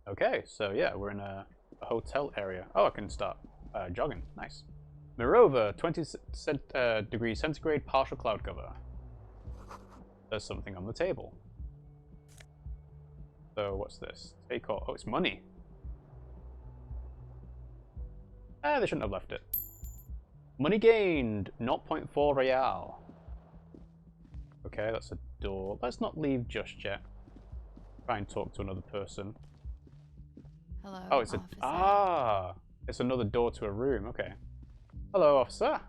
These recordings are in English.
Okay, so yeah, we're in a hotel area. Oh, I can start jogging. Nice. Mirova, 20 degrees centigrade, partial cloud cover. There's something on the table. So what's this? Take all. Oh, it's money. They shouldn't have left it. Money gained, 0.4 real. Okay, that's a door. Let's not leave just yet. Try and talk to another person. Hello, Oh, it's officer. it's another door to a room. Okay. Hello, officer.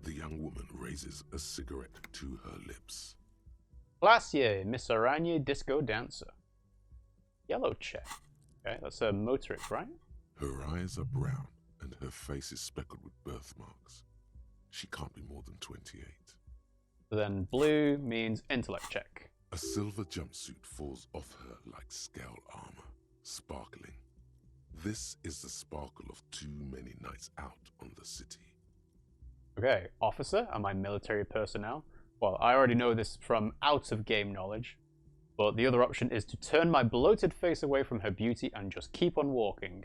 The young woman raises a cigarette to her lips. Klassje, Miss Aranya disco dancer. Yellow check. Okay, that's a motorist, right? Her eyes are brown and her face is speckled with birthmarks. She can't be more than 28. Then blue means intellect check. A silver jumpsuit falls off her like scale armor, sparkling. This is the sparkle of too many nights out on the city. Okay, officer, am I military personnel? Well, I already know this from out-of-game knowledge, but the other option is to turn my bloated face away from her beauty and just keep on walking,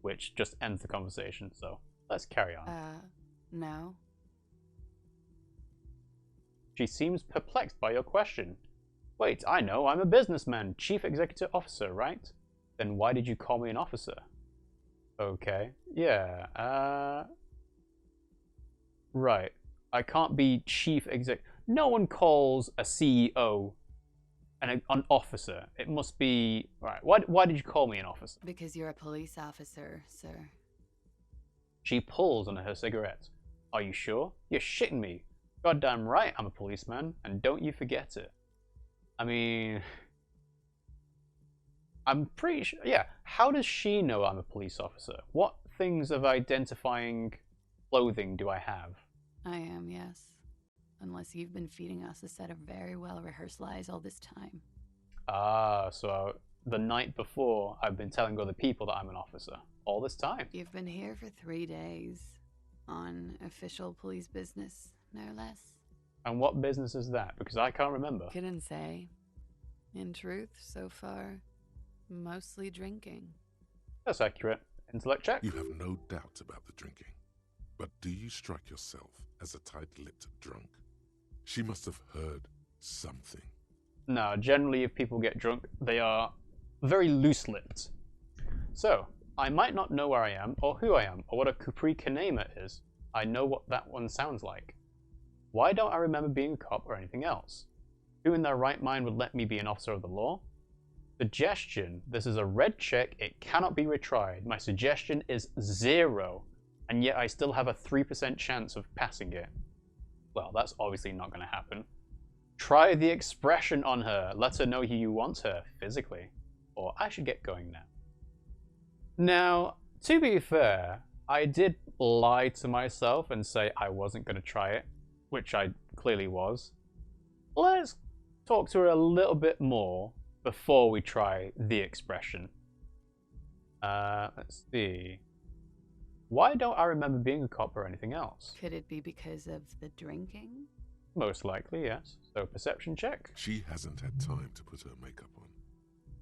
which just ends the conversation, so let's carry on. No. She seems perplexed by your question. Wait, I know, I'm a businessman, chief executive officer, right? Then why did you call me an officer? Okay, yeah, right. I can't be chief exec. No one calls a CEO an officer. It must be... Right, why did you call me an officer? Because you're a police officer, sir. She pulls on her cigarette. Are you sure? You're shitting me. Goddamn right I'm a policeman, and don't you forget it. I mean... I'm pretty sure... Yeah, how does she know I'm a police officer? What things of identifying clothing do I have? I am, yes. Unless you've been feeding us a set of very well-rehearsed lies all this time. Ah, so the night before, I've been telling other people that I'm an officer. All this time. You've been here for 3 days. On official police business, no less. And what business is that? Because I can't remember. Couldn't say. In truth, so far, mostly drinking. That's accurate. Intellect check. You have no doubt about the drinking. But do you strike yourself as a tight-lipped drunk? She must have heard something. No, generally if people get drunk, they are very loose-lipped. So, I might not know where I am, or who I am, or what a Capri Kanema is. I know what that one sounds like. Why don't I remember being a cop or anything else? Who in their right mind would let me be an officer of the law? Suggestion. This is a red check. It cannot be retried. My suggestion is 0. And yet I still have a 3% chance of passing it. Well, that's obviously not going to happen. Try the expression on her. Let her know you want her, physically. Or I should get going now. Now, to be fair, I did lie to myself and say I wasn't going to try it, which I clearly was. Let's talk to her a little bit more before we try the expression. Let's see. Why don't I remember being a cop or anything else? Could it be because of the drinking? Most likely, yes. So, perception check. She hasn't had time to put her makeup on.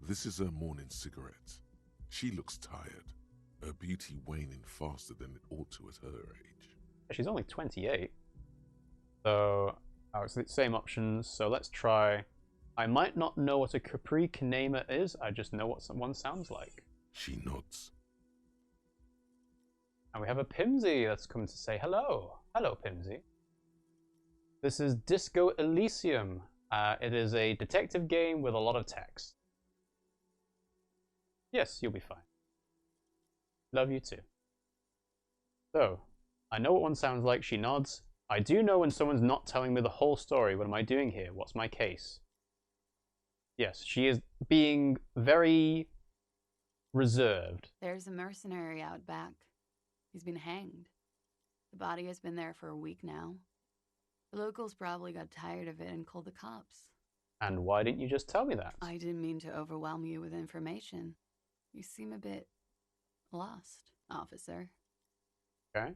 This is her morning cigarette. She looks tired, her beauty waning faster than it ought to at her age. She's only 28. So, it's the same options. So let's try. I might not know what a Capri Kanema is, I just know what one sounds like. She nods. And we have a Pimmsy that's come to say hello. Hello, Pimmsy. This is Disco Elysium. It is a detective game with a lot of text. Yes, you'll be fine. Love you too. So, I know what one sounds like. She nods. I do know when someone's not telling me the whole story. What am I doing here? What's my case? Yes, she is being very reserved. There's a mercenary out back. He's been hanged. The body has been there for a week now. The locals probably got tired of it and called the cops. And why didn't you just tell me that? I didn't mean to overwhelm you with information. You seem a bit lost, officer. Okay.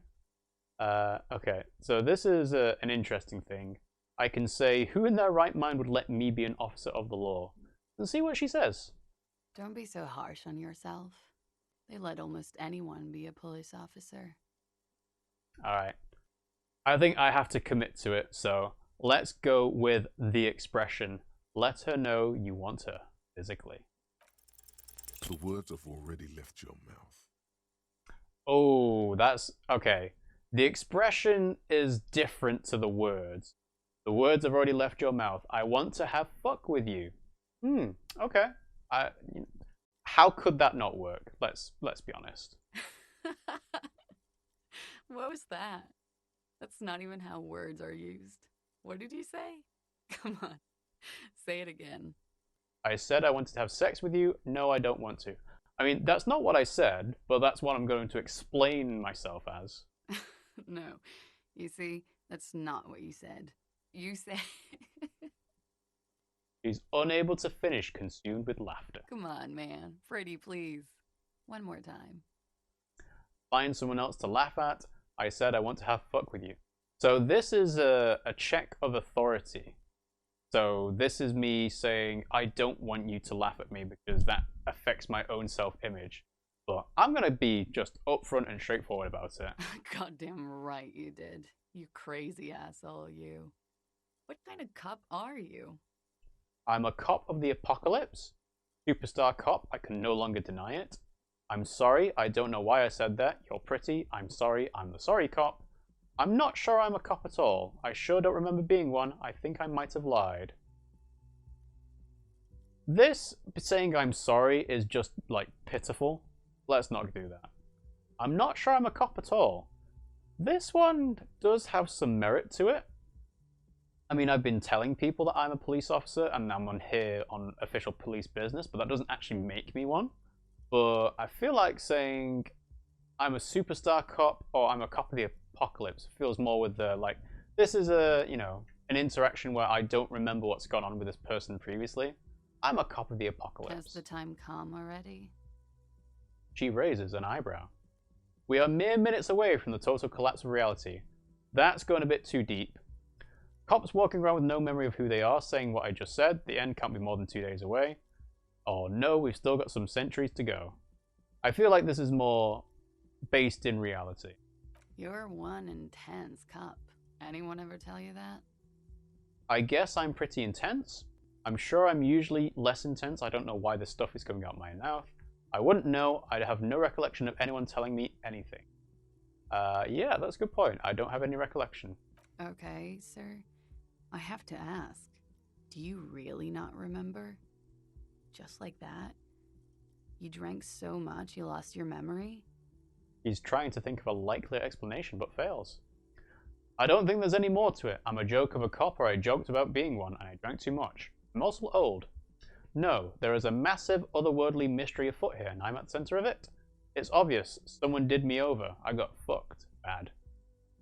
Okay, so this is an interesting thing. I can say, who in their right mind would let me be an officer of the law? And see what she says. Don't be so harsh on yourself. They let almost anyone be a police officer. Alright. I think I have to commit to it, so let's go with the expression, let her know you want her, physically. The words have already left your mouth. Oh, that's... okay. The expression is different to the words. The words have already left your mouth. I want to have fuck with you. Okay. How could that not work? Let's be honest. What was that? That's not even how words are used. What did you say? Come on, say it again. I said I wanted to have sex with you. No, I don't want to. I mean, that's not what I said, but that's what I'm going to explain myself as. No, you see, that's not what you said. You said... She's unable to finish, consumed with laughter. Come on, man. Pretty, please. One more time. Find someone else to laugh at. I said I want to have fuck with you. So this is a check of authority. So this is me saying I don't want you to laugh at me because that affects my own self-image. But I'm going to be just upfront and straightforward about it. Goddamn right you did. You crazy asshole, you. What kind of cop are you? I'm a cop of the apocalypse. Superstar cop, I can no longer deny it. I'm sorry, I don't know why I said that. You're pretty. I'm sorry, I'm the sorry cop. I'm not sure I'm a cop at all. I sure don't remember being one. I think I might have lied. This saying I'm sorry is just, like, pitiful. Let's not do that. I'm not sure I'm a cop at all. This one does have some merit to it. I mean, I've been telling people that I'm a police officer and I'm on here on official police business, but that doesn't actually make me one. But I feel like saying I'm a superstar cop or I'm a cop of the apocalypse feels more with the, like, this is a, you know, an interaction where I don't remember what's gone on with this person previously. I'm a cop of the apocalypse. Has the time come already? She raises an eyebrow. We are mere minutes away from the total collapse of reality. That's going a bit too deep. Cops walking around with no memory of who they are, saying what I just said. The end can't be more than 2 days away. Oh no, we've still got some centuries to go. I feel like this is more based in reality. You're one intense cop. Anyone ever tell you that? I guess I'm pretty intense. I'm sure I'm usually less intense. I don't know why this stuff is coming out my mouth. I wouldn't know. I'd have no recollection of anyone telling me anything. Yeah, that's a good point. I don't have any recollection. Okay, sir. I have to ask. Do you really not remember? Just like that? You drank so much you lost your memory? He's trying to think of a likely explanation, but fails. I don't think there's any more to it. I'm a joke of a cop, or I joked about being one, and I drank too much. I'm also old. No, there is a massive otherworldly mystery afoot here, and I'm at the center of it. It's obvious. Someone did me over. I got fucked. Bad.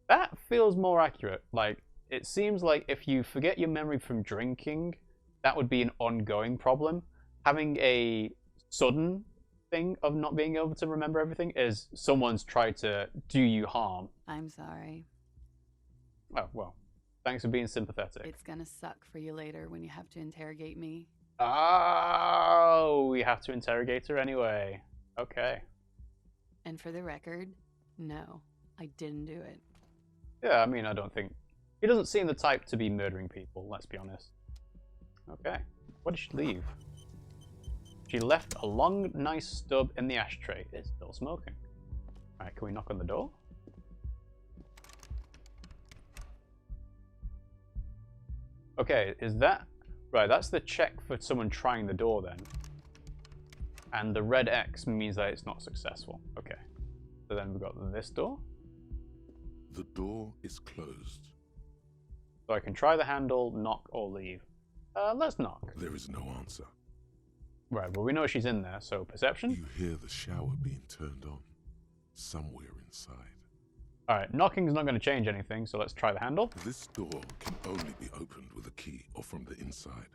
That feels more accurate. Like, it seems like if you forget your memory from drinking, that would be an ongoing problem. Having a sudden thing of not being able to remember everything is someone's tried to do you harm. I'm sorry. Oh, well, thanks for being sympathetic. It's gonna suck for you later when you have to interrogate me. Oh, we have to interrogate her anyway. Okay. And for the record, no, I didn't do it. Yeah, I mean, I don't think... He doesn't seem the type to be murdering people, let's be honest. Okay. What did she leave? She left a long, nice stub in the ashtray. It's still smoking. Alright, can we knock on the door? Okay, is that... Right, that's the check for someone trying the door then. And the red X means that it's not successful. Okay. So then we've got this door. The door is closed. So I can try the handle, knock, or leave. Let's knock. There is no answer. Right, well we know she's in there, so perception? You hear the shower being turned on somewhere inside. Alright, knocking's not going to change anything, so let's try the handle. This door can only be opened with a key or from the inside.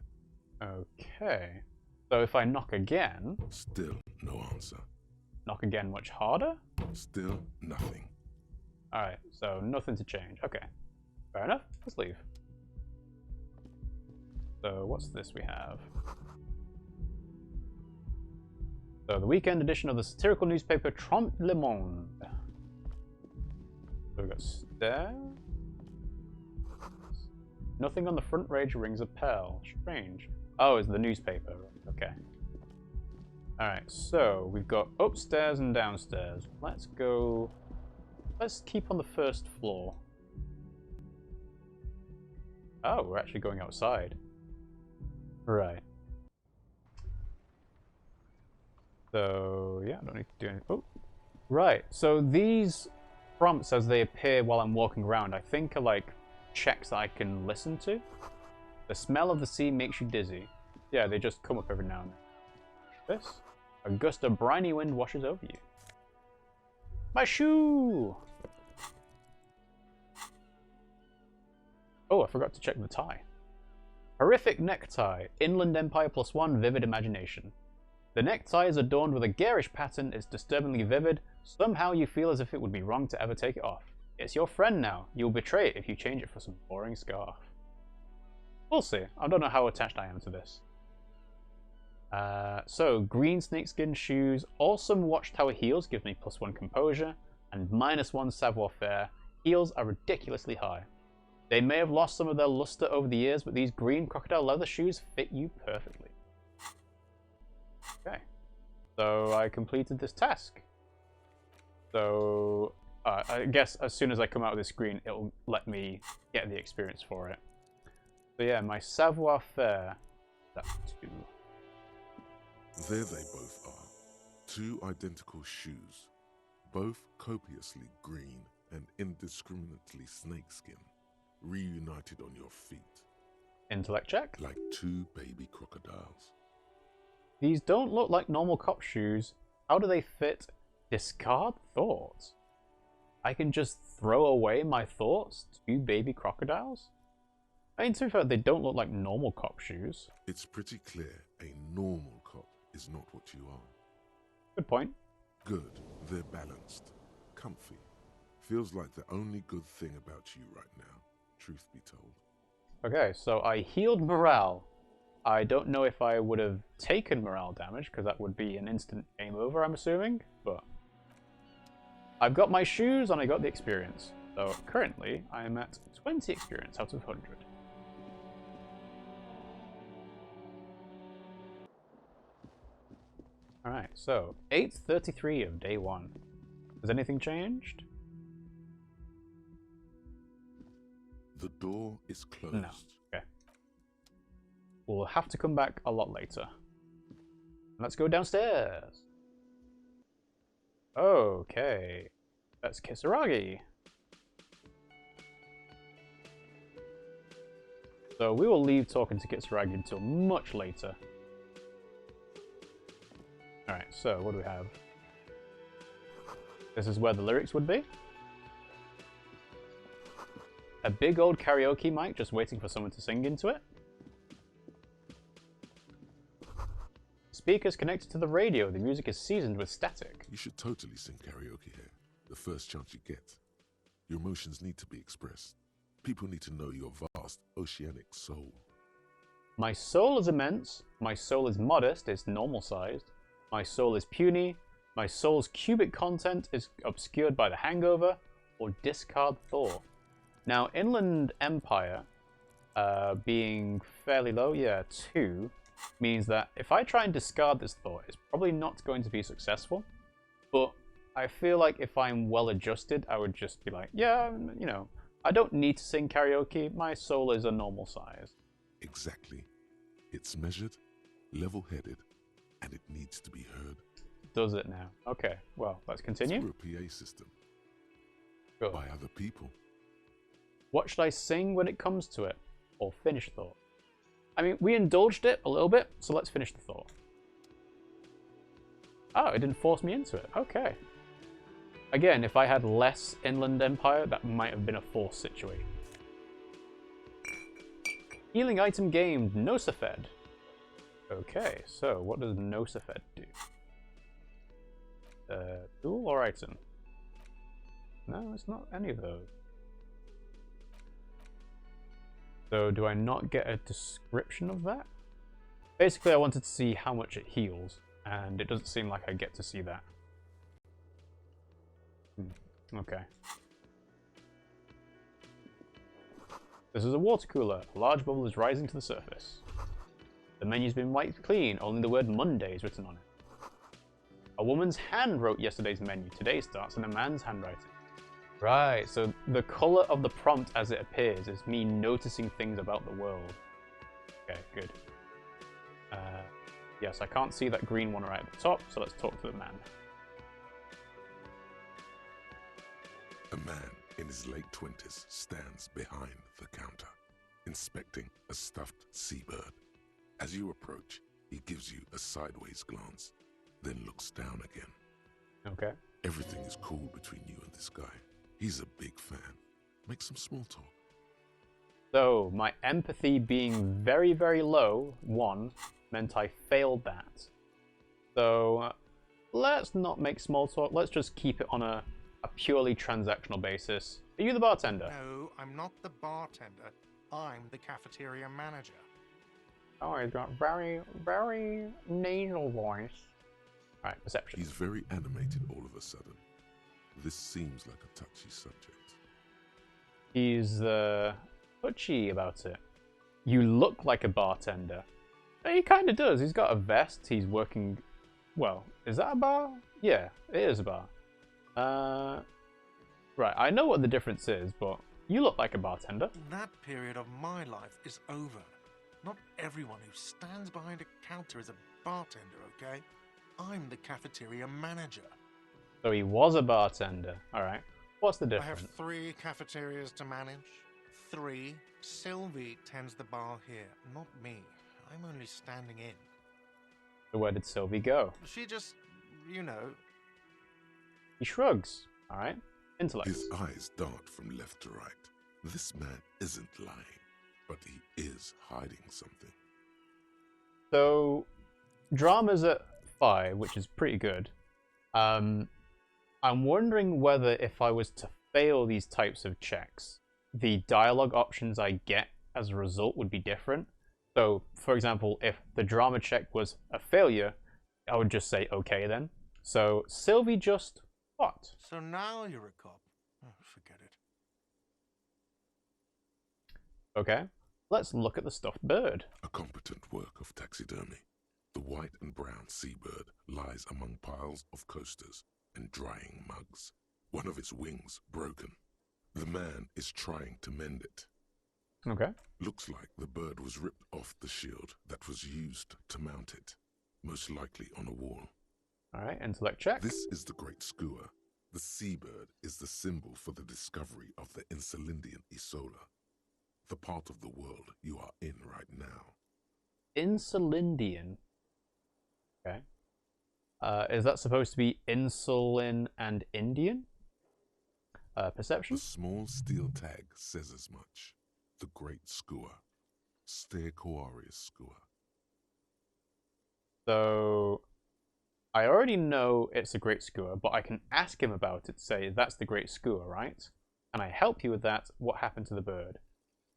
Okay. So if I knock again... Still no answer. Knock again much harder? Still nothing. Alright, so nothing to change. Okay. Fair enough. Let's leave. So what's this we have? So the weekend edition of the satirical newspaper Trente Le Monde. So we've got stairs. Nothing on the front page rings a bell. Strange. Oh, it's the newspaper. Okay. Alright, so we've got upstairs and downstairs. Let's go... Let's keep on the first floor. Oh, we're actually going outside. Right. So, yeah, I don't need to do anything. Oh, right. So these prompts as they appear while I'm walking around, I think are like checks that I can listen to. The smell of the sea makes you dizzy. Yeah, they just come up every now and then. This? A gust of briny wind washes over you. My shoe! Oh, I forgot to check the tie. Horrific necktie. Inland Empire +1 vivid imagination. The necktie is adorned with a garish pattern. It's disturbingly vivid. Somehow you feel as if it would be wrong to ever take it off. It's your friend now. You'll betray it if you change it for some boring scarf. We'll see. I don't know how attached I am to this. So, green snakeskin shoes. Awesome watchtower heels give me +1 composure. And -1 savoir-faire. Heels are ridiculously high. They may have lost some of their luster over the years, but these green crocodile leather shoes fit you perfectly. Okay. So I completed this task. So I guess as soon as I come out of this screen, it'll let me get the experience for it. So yeah, my savoir-faire, that's 2. There they both are. 2 identical shoes, both copiously green and indiscriminately snakeskin, reunited on your feet. Intellect check. Like 2 baby crocodiles. These don't look like normal cop shoes. How do they fit? Discard thoughts. I can just throw away my thoughts to baby crocodiles? I mean, to be fair, they don't look like normal cop shoes. It's pretty clear a normal cop is not what you are. Good point. Good. They're balanced. Comfy. Feels like the only good thing about you right now, truth be told. Okay, so I healed morale. I don't know if I would have taken morale damage, because that would be an instant game over, I'm assuming, but I've got my shoes and I got the experience. So currently, I'm at 20 experience out of 100. Alright, so 8:33 of day 1. Has anything changed? The door is closed. No. Okay. We'll have to come back a lot later. Let's go downstairs. Okay. That's Kitsuragi. So we will leave talking to Kitsuragi until much later. Alright, so what do we have? This is where the lyrics would be. A big old karaoke mic just waiting for someone to sing into it. Speakers connected to the radio. The music is seasoned with static. You should totally sing karaoke here, the first chance you get. Your emotions need to be expressed. People need to know your vast, oceanic soul. My soul is immense. My soul is modest. It's normal-sized. My soul is puny. My soul's cubic content is obscured by the hangover or discard thought. Now, Inland Empire being fairly low, yeah, 2, means that if I try and discard this thought, it's probably not going to be successful. But I feel like if I'm well adjusted, I would just be like, yeah, you know, I don't need to sing karaoke. My soul is a normal size. Exactly. It's measured, level-headed, and it needs to be heard. Does it now? Okay, well, let's continue. Through a PA system. Sure. By other people. What should I sing when it comes to it? Or finish thought? I mean, we indulged it a little bit, so let's finish the thought. Oh, it didn't force me into it. Okay. Again, if I had less Inland Empire, that might have been a forced situation. Healing item gained, Nosafed. Okay, so what does Nosafed do? Tool or item? No, it's not any of those. So do I not get a description of that? Basically, I wanted to see how much it heals, And it doesn't seem like I get to see that. Okay. This is a water cooler. A large bubble is rising to the surface. The menu's been wiped clean, only the word Monday is written on it. A woman's hand wrote yesterday's menu. Today starts in a man's handwriting. Right, so the colour of the prompt as it appears is me noticing things about the world. Okay, good. Yes, I can't see that green one right at the top, so let's talk to the man. A man in his late 20s stands behind the counter, inspecting a stuffed seabird. As you approach, he gives you a sideways glance, then looks down again. Okay. Everything is cool between you and this guy. He's a big fan. Make some small talk. So, my empathy being very, very low, 1, meant I failed that. So, let's not make small talk. Let's just keep it on a purely transactional basis. Are you the bartender? No, I'm not the bartender. I'm the cafeteria manager. Oh, he's got very, very nasal voice. Alright, perception. He's very animated all of a sudden. This seems like a touchy subject. He's touchy about it. You look like a bartender. He kind of does. He's got a vest. He's working... Well, is that a bar? Yeah, it is a bar. Right, I know what the difference is, but you look like a bartender. That period of my life is over. Not everyone who stands behind a counter is a bartender, okay? I'm the cafeteria manager. So he was a bartender. Alright. What's the I difference? have 3 cafeterias to manage. 3. Sylvie tends the bar here, not me. I'm only standing in. So where did Sylvie go? She just, you know... He shrugs. Alright. Intellect. His eyes dart from left to right. This man isn't lying, but he is hiding something. So, drama's at 5, which is pretty good. I'm wondering whether if I was to fail these types of checks, the dialogue options I get as a result would be different. So, for example, if the drama check was a failure, I would just say okay then. So, Sylvie just what? So now you're a cop. Oh, forget it. Okay, let's look at the stuffed bird. A competent work of taxidermy. The white and brown seabird lies among piles of coasters and drying mugs. One of its wings broken. The man is trying to mend it. Okay. Looks like the bird was ripped off the shield that was used to mount it, most likely on a wall. Alright, intellect check. This is the great skua. The seabird is the symbol for the discovery of the Insulindian Isola, the part of the world you are in right now. Insulindian. Okay. Is that supposed to be insulin and Indian? Perception? The small steel tag says as much. The great skua. Stegoarius skua. So, I already know it's a great skua, but I can ask him about it, say, that's the great skua, right? And I help you with that, what happened to the bird?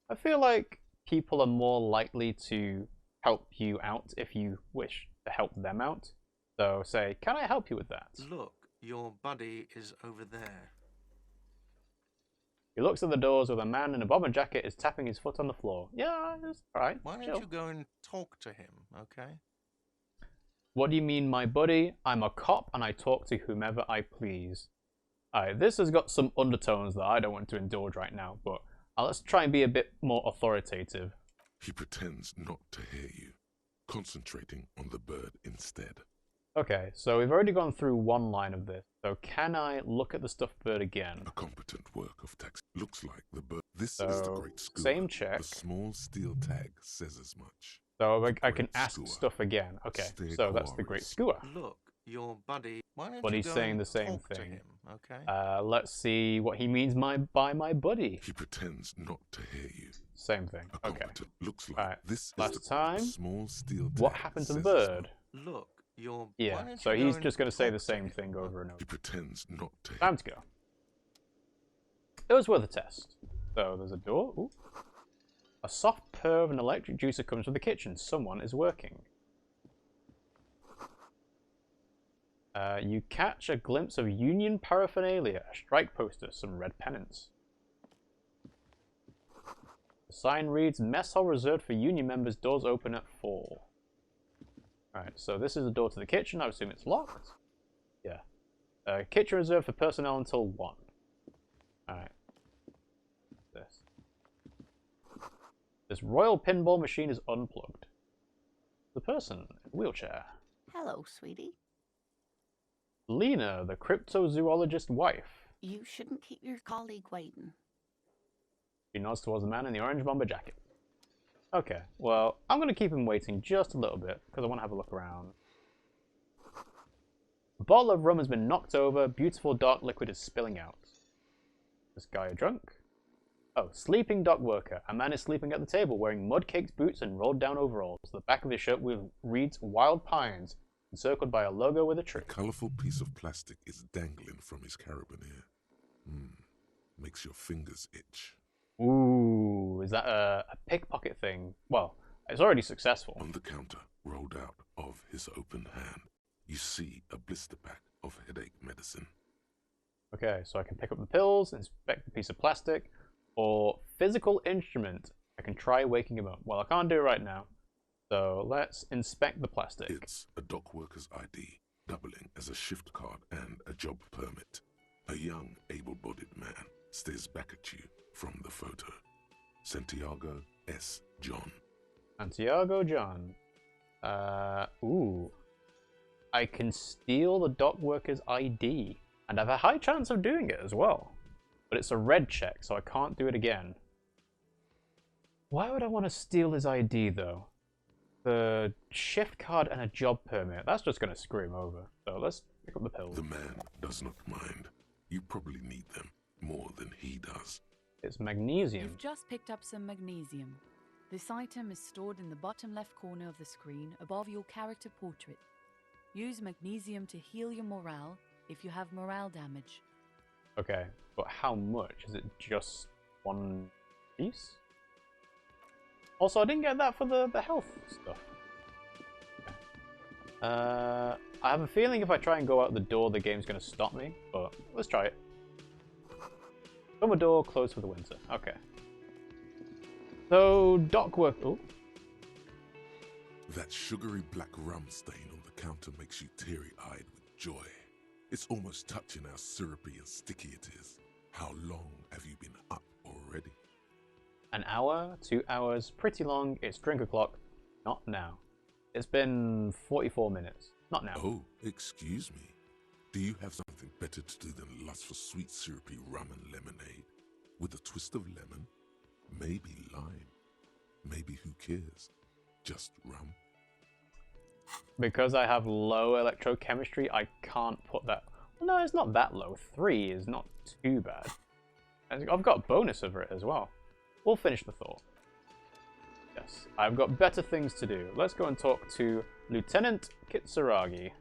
I feel like people are more likely to help you out if you wish to help them out. So say, can I help you with that? Look, your buddy is over there. He looks at the doors with a man in a bomber jacket is tapping his foot on the floor. Yeah, it's alright. Why don't you go and talk to him, okay? What do you mean, my buddy? I'm a cop and I talk to whomever I please. Alright, this has got some undertones that I don't want to indulge right now, but let's try and be a bit more authoritative. He pretends not to hear you, concentrating on the bird instead. Okay, so we've already gone through one line of this. So can I look at the stuffed bird again? A competent work of text. Looks like the bird. This So, is the great skua. same check. The small steel tag says as much. So I can Great ask skua. stuff again. Okay, so that's the great skua. Look, your buddy. Why don't But you he's go saying and the same talk to thing. him, okay? Let's see what he means by my buddy. He pretends not to hear you. Same thing. A Okay. competent. Looks like Alright, this last is the time, small steel tag. What happened to the says as bird? much. Look, your. why Yeah, don't so you go he's and just going to say talk the to same him? thing over and over. He pretends not to hear. Time to go. It was worth a test. So there's a door. Ooh. A soft purr of an electric juicer comes from the kitchen. Someone is working. You catch a glimpse of Union paraphernalia, a strike poster, some red pennants. The sign reads, Mess hall reserved for Union members, doors open at 4. Alright, so this is the door to the kitchen, I assume it's locked. Yeah. Kitchen reserved for personnel until 1. Alright. This royal pinball machine is unplugged. The person in a wheelchair. Hello, sweetie. Lena, the cryptozoologist wife. You shouldn't keep your colleague waiting. She nods towards the man in the orange bomber jacket. Okay, well, I'm going to keep him waiting just a little bit, because I want to have a look around. A bottle of rum has been knocked over, beautiful dark liquid is spilling out. This guy a drunk? Oh, sleeping dock worker. A man is sleeping at the table wearing mud-caked boots and rolled down overalls. The back of his shirt reads Wild Pines, encircled by a logo with a tree. A colourful piece of plastic is dangling from his carabiner. Makes your fingers itch. Ooh, is that a pickpocket thing? Well, it's already successful. On the counter, rolled out of his open hand, you see a blister pack of headache medicine. Okay, so I can pick up the pills, inspect the piece of plastic, or physical instrument. I can try waking him up. Well, I can't do it right now. So let's inspect the plastic. It's a dock worker's ID, doubling as a shift card and a job permit. A young, able-bodied man stares back at you from the photo. Santiago S. John. Santiago John. Ooh. I can steal the dock worker's ID. And I have a high chance of doing it as well. But it's a red check, so I can't do it again. Why would I want to steal his ID, though? The shift card and a job permit. That's just going to screw him over. So let's pick up the pills. The man does not mind. You probably need them more than he does. It's magnesium. You've just picked up some magnesium. This item is stored in the bottom left corner of the screen above your character portrait. Use magnesium to heal your morale if you have morale damage. Okay, but how much? Is it just one piece? Also, I didn't get that for the health stuff. Okay. I have a feeling if I try and go out the door, the game's going to stop me, but let's try it. Summer door, closed for the winter. Okay. So, dock work... Oh. That sugary black rum stain on the counter makes you teary-eyed with joy. It's almost touching how syrupy and sticky it is. How long have you been up already? An hour, 2 hours, pretty long. It's drink o'clock. Not now. It's been 44 minutes. Not now. Oh, excuse me. Do you have something better to do than lust for sweet syrupy rum and lemonade? With a twist of lemon? Maybe lime. Maybe who cares? Just rum. Because I have low electrochemistry, I can't put that... No, it's not that low. 3 is not too bad. I've got bonus over it as well. We'll finish the thought. Yes, I've got better things to do. Let's go and talk to Lieutenant Kitsuragi.